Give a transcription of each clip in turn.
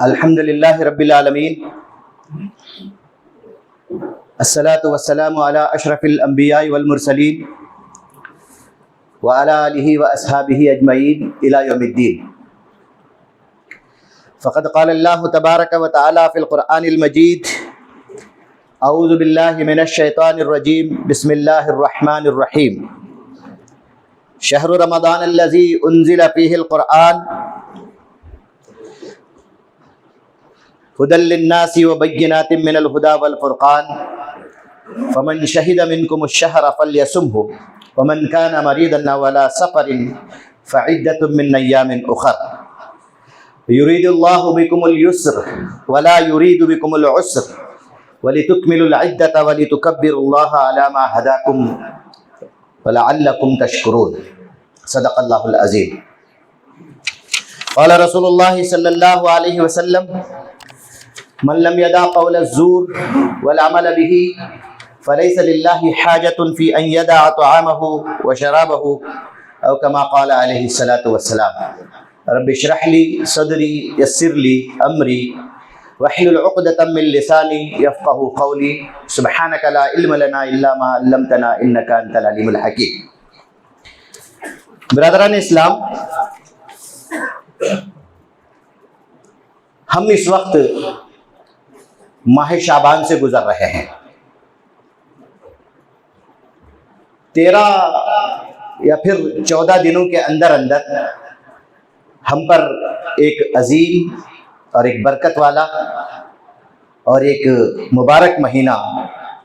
الحمد للہ رب العالمین، الصلاۃ والسلام علی اشرف الانبیاء والمرسلین وعلی آلہ واصحابہ اجمعین الی یوم الدین۔ فقد قال اللہ تبارک و تعالی فی القرآن المجید: اعوذ باللہ من الشیطان الرجیم، بسم اللہ الرحمن الرحیم۔ شہر رمضان الذی انزل فیہ القرآن هدى للناس وبينات من الهدى والفرقان فمن شهد منكم الشهر فليصمه ومن كان مريضا أو على سفر فعدة من أيام أخر يريد الله بكم اليسر ولا يريد بكم العسر ولتكملوا العدة ولتكبروا الله على ما هداكم ولعلكم تشكرون۔ صدق الله العظيم۔ قال رسول الله صلى الله عليه وسلم: من لم يدع قول الزور والعمل به فليس لله حاجة في أن يدع طعامه وشرابه، أو كما قال عليه الصلاة والسلام۔ رب اشرح لي صدري يسر لي أمري واحلل عقدة من لساني يفقهوا قولي، سبحانك لا علم لنا إلا ما علمتنا إنك أنت العليم الحكيم۔ برادران اسلام، ہم اس وقت ماہ شعبان سے گزر رہے ہیں۔ 13 یا پھر 14 دنوں کے اندر ہم پر ایک عظیم اور ایک برکت والا اور ایک مبارک مہینہ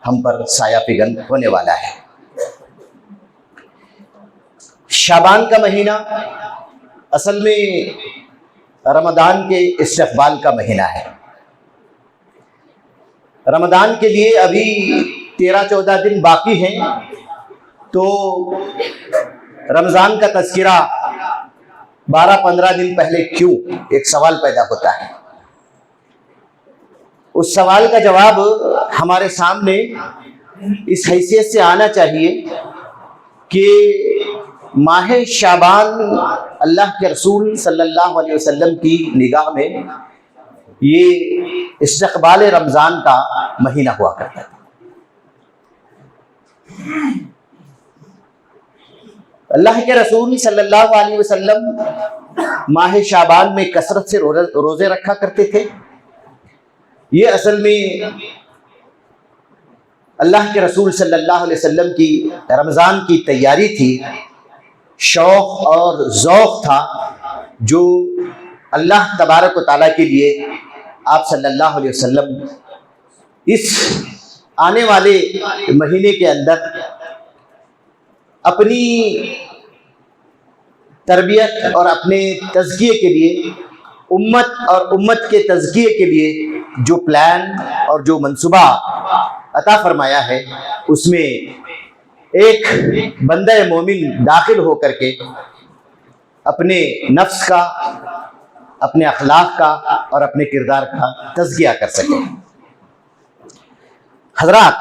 ہم پر سایہ فگن ہونے والا ہے۔ شعبان کا مہینہ اصل میں رمضان کے استقبال کا مہینہ ہے۔ رمضان کے لیے ابھی 13-14 دن باقی ہیں، تو رمضان کا تذکرہ 12-15 دن پہلے کیوں؟ ایک سوال پیدا ہوتا ہے۔ اس سوال کا جواب ہمارے سامنے اس حیثیت سے آنا چاہیے کہ ماہ شعبان اللہ کے رسول صلی اللہ علیہ وسلم کی نگاہ میں یہ استقبال رمضان کا مہینہ ہوا کرتا تھا۔ اللہ کے رسول صلی اللہ علیہ وسلم ماہ شعبان میں کثرت سے روزے رکھا کرتے تھے۔ یہ اصل میں اللہ کے رسول صلی اللہ علیہ وسلم کی رمضان کی تیاری تھی، شوق اور ذوق تھا جو اللہ تبارک و تعالیٰ کے لیے آپ صلی اللہ علیہ وسلم اس آنے والے مہینے کے اندر اپنی تربیت اور اپنے تزکیے کے لیے، امت اور امت کے تزکیے کے لیے جو پلان اور جو منصوبہ عطا فرمایا ہے، اس میں ایک بندہ مومن داخل ہو کر کے اپنے نفس کا، اپنے اخلاق کا اور اپنے کردار کا تزکیہ کر سکے۔ حضرات،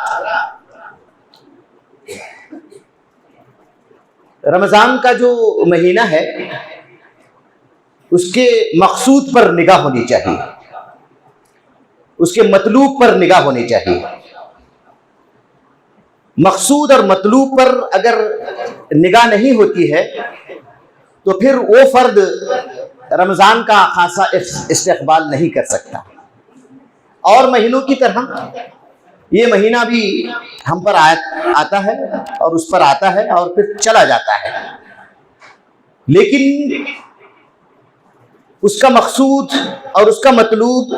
رمضان کا جو مہینہ ہے اس کے مقصود پر نگاہ ہونی چاہیے، اس کے مطلوب پر نگاہ ہونی چاہیے۔ مقصود اور مطلوب پر اگر نگاہ نہیں ہوتی ہے تو پھر وہ فرد رمضان کا خاصا استقبال نہیں کر سکتا۔ اور مہینوں کی طرح یہ مہینہ بھی ہم پر آتا ہے اور اس پر آتا ہے اور پھر چلا جاتا ہے، لیکن اس کا مقصود اور اس کا مطلوب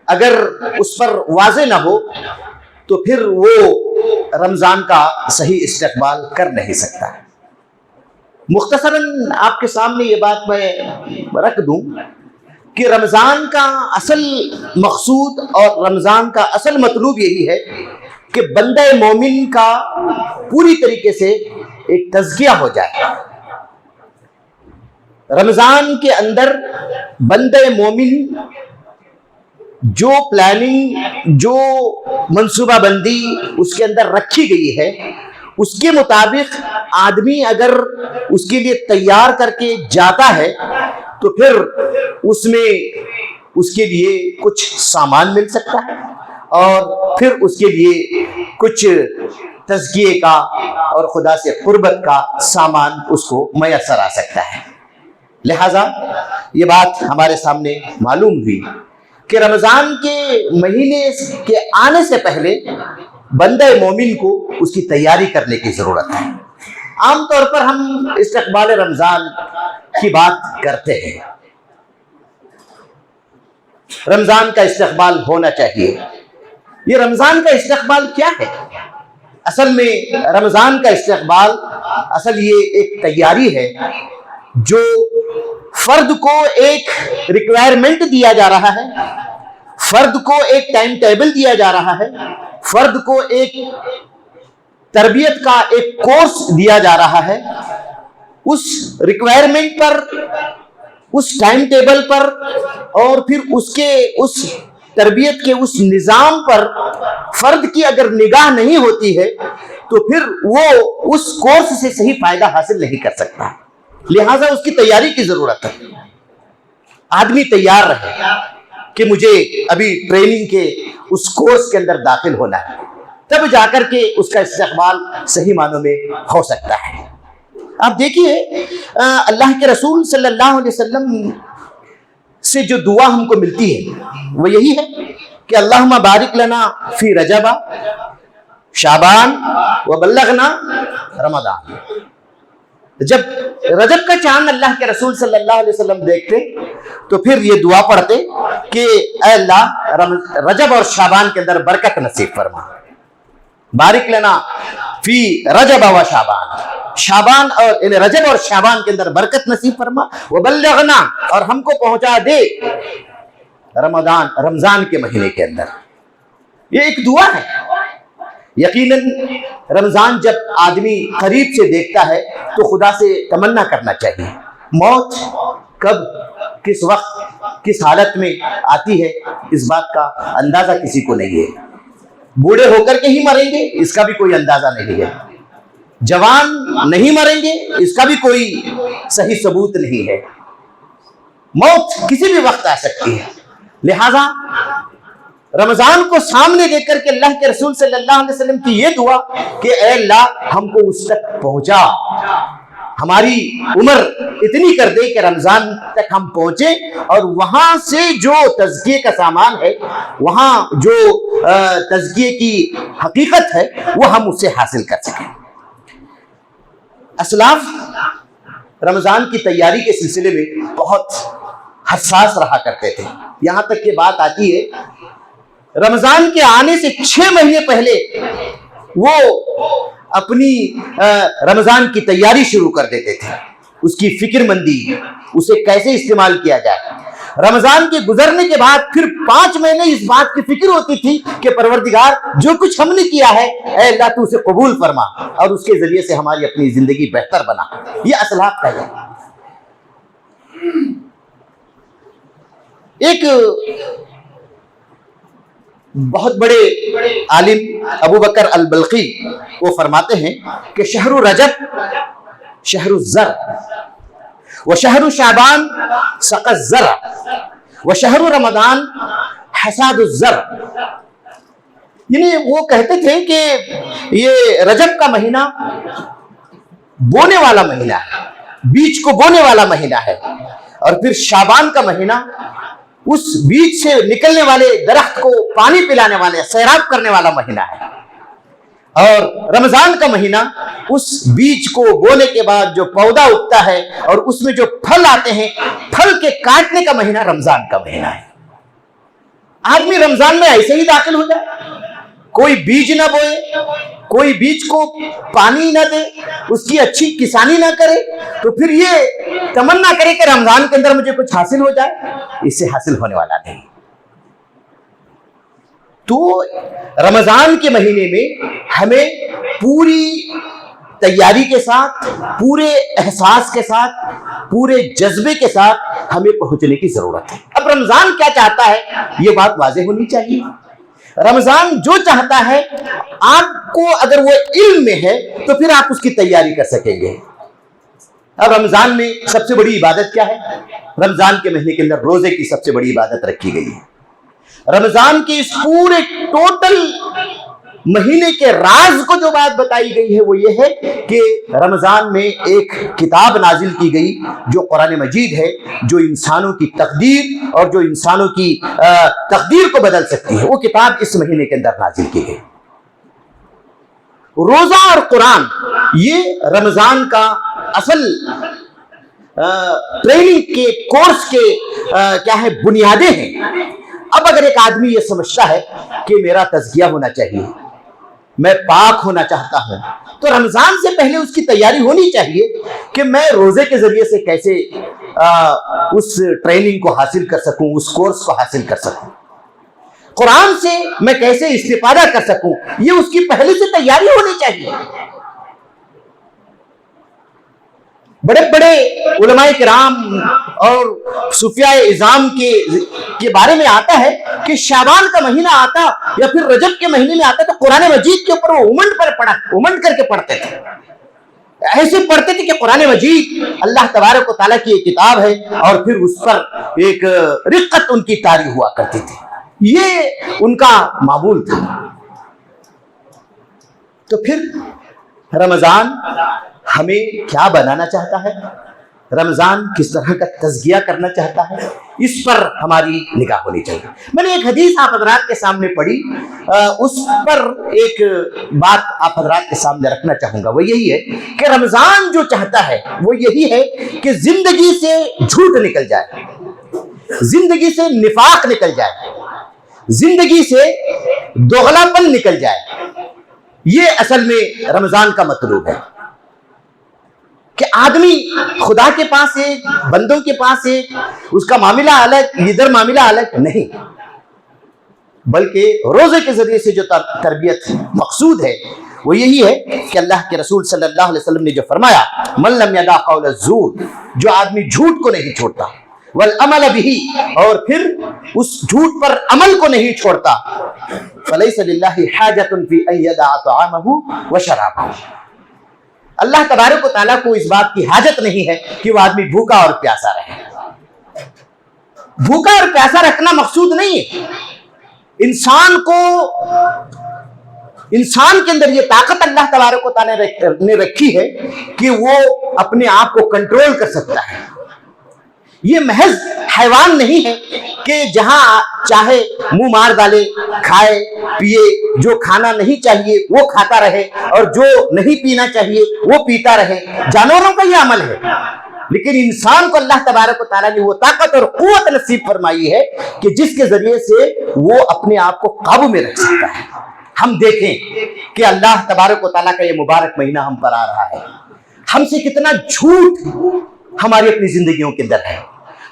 اگر اس پر واضح نہ ہو تو پھر وہ رمضان کا صحیح استقبال کر نہیں سکتا۔ مختصراً آپ کے سامنے یہ بات میں رکھ دوں کہ رمضان کا اصل مقصود اور رمضان کا اصل مطلوب یہی ہے کہ بندہ مومن کا پوری طریقے سے ایک تزکیہ ہو جائے۔ رمضان کے اندر بندہ مومن جو پلاننگ، جو منصوبہ بندی اس کے اندر رکھی گئی ہے، اس کے مطابق آدمی اگر اس کے لیے تیار کر کے جاتا ہے تو پھر اس میں اس کے لیے کچھ سامان مل سکتا ہے اور پھر اس کے لیے کچھ تزکیے کا اور خدا سے قربت کا سامان اس کو میسر آ سکتا ہے۔ لہذا یہ بات ہمارے سامنے معلوم ہوئی کہ رمضان کے مہینے کے آنے سے پہلے بندہ مومن کو اس کی تیاری کرنے کی ضرورت ہے۔ عام طور پر ہم استقبال رمضان کی بات کرتے ہیں، رمضان کا استقبال ہونا چاہیے۔ یہ رمضان کا استقبال کیا ہے؟ اصل میں رمضان کا استقبال یہ ایک تیاری ہے جو فرد کو ایک ریکوائرمنٹ دیا جا رہا ہے، فرد کو ایک ٹائم ٹیبل دیا جا رہا ہے، فرد کو ایک تربیت کا ایک کورس دیا جا رہا ہے۔ اس ریکوائرمنٹ پر، اس ٹائم ٹیبل پر اور پھر اس تربیت کے اس نظام پر فرد کی اگر نگاہ نہیں ہوتی ہے تو پھر وہ اس کورس سے صحیح فائدہ حاصل نہیں کر سکتا۔ لہٰذا اس کی تیاری کی ضرورت ہے۔ آدمی تیار رہے کہ مجھے ابھی ٹریننگ کے اس کورس کے اندر داخل ہونا ہے، تب جا کر کے اس کا استقبال صحیح معنوں میں ہو سکتا ہے۔ آپ دیکھیے اللہ کے رسول صلی اللہ علیہ وسلم سے جو دعا ہم کو ملتی ہے وہ یہی ہے کہ اللہم بارک لنا فی رجب شعبان وبلغنا رمضان۔ جب رجب کا چاند اللہ کے رسول صلی اللہ علیہ وسلم دیکھتے تو پھر یہ دعا پڑھتے کہ اے اللہ رجب اور شعبان کے اندر برکت نصیب فرما، بارک لنا فی رجب و شعبان اور رجب اور شعبان کے اندر برکت نصیب فرما، وبلغنا اور ہم کو پہنچا دے رمضان کے مہینے کے اندر۔ یہ ایک دعا ہے۔ یقیناً رمضان جب آدمی قریب سے دیکھتا ہے تو خدا سے تمنا کرنا چاہیے۔ موت کب، کس وقت، کس حالت میں آتی ہے اس بات کا اندازہ کسی کو نہیں ہے۔ بوڑھے ہو کر کے ہی مریں گے اس کا بھی کوئی اندازہ نہیں ہے، جوان نہیں مریں گے اس کا بھی کوئی صحیح ثبوت نہیں ہے۔ موت کسی بھی وقت آ سکتی ہے۔ لہذا رمضان کو سامنے دیکھ کر کے اللہ کے رسول صلی اللہ علیہ وسلم کی یہ دعا کہ اے اللہ ہم کو اس تک پہنچا، ہماری عمر اتنی کر دے کہ رمضان تک ہم پہنچے اور وہاں سے جو تزکیے کا سامان ہے، وہاں جو تزکیے کی حقیقت ہے وہ ہم اسے حاصل کر سکیں۔ اسلاف رمضان کی تیاری کے سلسلے میں بہت حساس رہا کرتے تھے، یہاں تک کہ بات آتی ہے رمضان کے آنے سے 6 مہینے پہلے وہ اپنی رمضان کی تیاری شروع کر دیتے تھے، اس کی فکر مندی، اسے کیسے استعمال کیا جائے۔ رمضان کے گزرنے کے بعد پھر 5 مہینے اس بات کی فکر ہوتی تھی کہ پروردگار جو کچھ ہم نے کیا ہے اے اللہ تو اسے قبول فرما اور اس کے ذریعے سے ہماری اپنی زندگی بہتر بنا۔ یہ اسلاف کا ہے۔ ایک بہت بڑے عالم ابو بکر البلخی وہ فرماتے ہیں کہ شہر رجب شہر الزر وشہر شعبان سقى الزرع وشہر رمضان حصاد الزر۔ یعنی وہ کہتے تھے کہ یہ رجب کا مہینہ بونے والا مہینہ ہے، بیج کو بونے والا مہینہ ہے، اور پھر شعبان کا مہینہ اس بیج سے نکلنے والے درخت کو پانی پلانے والے سیراب کرنے والا مہینہ ہے، اور رمضان کا مہینہ اس بیج کو بونے کے بعد جو پودا اگتا ہے اور اس میں جو پھل آتے ہیں، پھل کے کاٹنے کا مہینہ رمضان کا مہینہ ہے۔ آدمی رمضان میں ایسے ہی داخل ہو جائے، کوئی بیج نہ بوئے، کوئی بیج کو پانی نہ دے، اس کی اچھی کسانی نہ کرے، تو پھر یہ تمنا کرے کہ رمضان کے اندر مجھے کچھ حاصل ہو جائے، اس سے حاصل ہونے والا نہیں۔ تو رمضان کے مہینے میں ہمیں پوری تیاری کے ساتھ، پورے احساس کے ساتھ، پورے جذبے کے ساتھ ہمیں پہنچنے کی ضرورت ہے۔ اب رمضان کیا چاہتا ہے یہ بات واضح ہونی چاہیے۔ رمضان جو چاہتا ہے آپ کو، اگر وہ علم میں ہے تو پھر آپ اس کی تیاری کر سکیں گے۔ اب رمضان میں سب سے بڑی عبادت کیا ہے؟ رمضان کے مہینے کے اندر روزے کی سب سے بڑی عبادت رکھی گئی ہے۔ رمضان کے اس پورے ٹوٹل مہینے کے راز کو جو بات بتائی گئی ہے وہ یہ ہے کہ رمضان میں ایک کتاب نازل کی گئی جو قرآن مجید ہے، جو انسانوں کی تقدیر اور جو انسانوں کی تقدیر کو بدل سکتی ہے، وہ کتاب اس مہینے کے اندر نازل کی گئی۔ روزہ اور قرآن یہ رمضان کا اصل ٹریننگ کے کورس کے کیا ہے بنیادیں ہیں۔ اب اگر ایک آدمی یہ سمجھتا ہے کہ میرا تزکیہ ہونا چاہیے، میں پاک ہونا چاہتا ہوں، تو رمضان سے پہلے اس کی تیاری ہونی چاہیے کہ میں روزے کے ذریعے سے کیسے اس ٹریننگ کو حاصل کر سکوں، اس کورس کو حاصل کر سکوں، قرآن سے میں کیسے استفادہ کر سکوں، یہ اس کی پہلے سے تیاری ہونی چاہیے۔ بڑے بڑے علماء کرام اور صوفیاء اعظام کے بارے میں آتا ہے کہ شعبان کا مہینہ آتا یا پھر رجب کے مہینے میں آتا تو قرآن مجید کے اوپر وہ امنڈ کر کے پڑھتے تھے، ایسے پڑھتے تھے کہ قرآن مجید اللہ تبارک و تعالیٰ کی ایک کتاب ہے اور پھر اس پر ایک رقت ان کی طاری ہوا کرتی تھی، یہ ان کا معمول تھا۔ تو پھر رمضان ہمیں کیا بنانا چاہتا ہے، رمضان کس طرح کا تزکیہ کرنا چاہتا ہے، اس پر ہماری نگاہ ہونی چاہیے۔ میں نے ایک حدیث آپ حضرات کے سامنے پڑھی، اس پر ایک بات آپ حضرات کے سامنے رکھنا چاہوں گا، وہ یہی ہے کہ رمضان جو چاہتا ہے وہ یہی ہے کہ زندگی سے جھوٹ نکل جائے، زندگی سے نفاق نکل جائے، زندگی سے دوغلاپن نکل جائے۔ یہ اصل میں رمضان کا مطلوب ہے کہ آدمی خدا کے پاس ایک، بندوں کے پاس ایک، اس کا معاملہ الگ، ادھر معاملہ الگ نہیں، بلکہ روزے کے ذریعے سے جو تربیت مقصود ہے وہ یہی ہے کہ اللہ کے رسول صلی اللہ علیہ وسلم نے جو فرمایا، من لم یدع قول الزور، جو آدمی جھوٹ کو نہیں چھوڑتا، والعمل به، اور پھر اس جھوٹ پر عمل کو نہیں چھوڑتا، فلیس للہ حاجۃ فی ان یدع طعامہ وشرابہ، اللہ تبارک و تعالیٰ کو اس بات کی حاجت نہیں ہے کہ وہ آدمی بھوکا اور پیاسا رہے۔ بھوکا اور پیاسا رکھنا مقصود نہیں ہے، انسان کے اندر یہ طاقت اللہ تبارک و تعالیٰ نے رکھی ہے کہ وہ اپنے آپ کو کنٹرول کر سکتا ہے۔ یہ محض حیوان نہیں ہے کہ جہاں چاہے منہ مار ڈالے، کھائے پیے، جو کھانا نہیں چاہیے وہ کھاتا رہے اور جو نہیں پینا چاہیے وہ پیتا رہے، جانوروں کا یہ عمل ہے۔ لیکن انسان کو اللہ تبارک و تعالیٰ نے وہ طاقت اور قوت نصیب فرمائی ہے کہ جس کے ذریعے سے وہ اپنے آپ کو قابو میں رکھ سکتا ہے۔ ہم دیکھیں کہ اللہ تبارک و تعالیٰ کا یہ مبارک مہینہ ہم پر آ رہا ہے، ہم سے کتنا جھوٹ ہماری اپنی زندگیوں کے اندر ہے،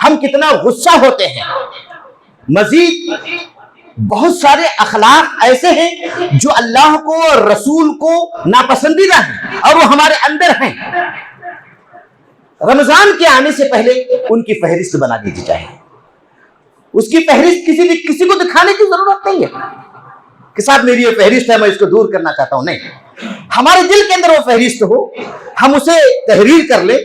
ہم کتنا غصہ ہوتے ہیں، مزید بہت سارے اخلاق ایسے ہیں جو اللہ کو اور رسول کو ناپسندیدہ ہیں اور وہ ہمارے اندر ہیں۔ رمضان کے آنے سے پہلے ان کی فہرست بنا دیجیے چاہیے، اس کی فہرست کسی کو دکھانے کی ضرورت نہیں ہے کہ صاحب میری یہ فہرست ہے میں اس کو دور کرنا چاہتا ہوں، نہیں، ہمارے دل کے اندر وہ فہرست ہو، ہم اسے تحریر کر لیں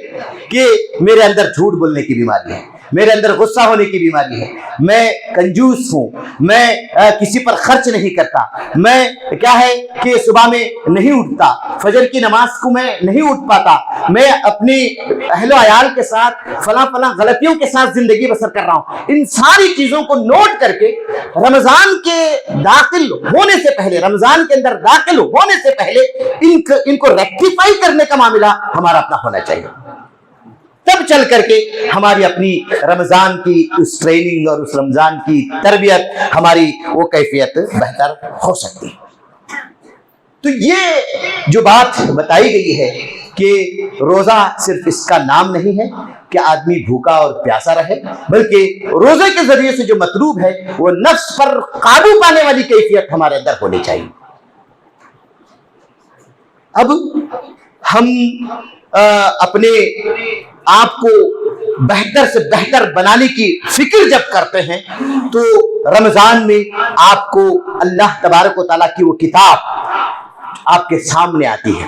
کہ میرے اندر جھوٹ بولنے کی بیماری ہے، میرے اندر غصہ ہونے کی بیماری ہے، میں کنجوس ہوں، میں کسی پر خرچ نہیں کرتا، میں کیا ہے کہ صبح میں نہیں اٹھتا، فجر کی نماز کو میں نہیں اٹھ پاتا، میں اپنی اہل و عیال کے ساتھ فلاں غلطیوں کے ساتھ زندگی بسر کر رہا ہوں۔ ان ساری چیزوں کو نوٹ کر کے رمضان کے داخل ہونے سے پہلے، رمضان کے اندر داخل ہونے سے پہلے ان کو ریکٹیفائی کرنے کا معاملہ ہمارا اپنا ہونا چاہیے، تب چل کر کے ہماری اپنی رمضان کی اس ٹریننگ اور اس رمضان کی تربیت، ہماری وہ کیفیت بہتر ہو سکتی ہے۔ تو یہ جو بات بتائی گئی ہے کہ روزہ صرف اس کا نام نہیں ہے کہ آدمی بھوکا اور پیاسا رہے، بلکہ روزے کے ذریعے سے جو مطلوب ہے وہ نفس پر قابو پانے والی کیفیت ہمارے اندر ہونی چاہیے۔ اب ہم اپنے آپ کو بہتر سے بہتر بنانے کی فکر جب کرتے ہیں تو رمضان میں آپ کو اللہ تبارک و تعالیٰ کی وہ کتاب آپ کے سامنے آتی ہے،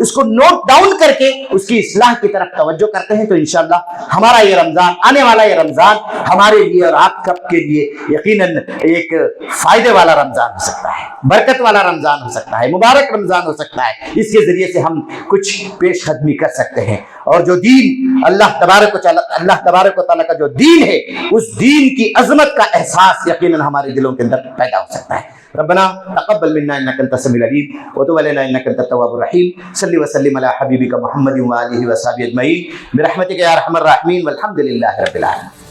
اس کو نوٹ ڈاؤن کر کے اس کی اصلاح کی طرف توجہ کرتے ہیں تو انشاءاللہ ہمارا یہ رمضان، آنے والا یہ رمضان ہمارے لیے اور آپ سب کے لیے یقیناً ایک فائدے والا رمضان ہو سکتا ہے، برکت والا رمضان ہو سکتا ہے، مبارک رمضان ہو سکتا ہے۔ اس کے ذریعے سے ہم کچھ پیش قدمی کر سکتے ہیں، اور جو دین اللہ تبارک و تعالیٰ کا جو دین ہے، اس دین کی عظمت کا احساس یقیناً ہمارے دلوں کے اندر پیدا ہو سکتا ہے۔ ربنا تقبل منا انك انت السميع العليم وتب علينا انك انت التواب الرحيم صل وسلم على حبيبك محمد واله وصحبه اجمعين برحمتك يا ارحم الراحمين والحمد لله رب العالمين۔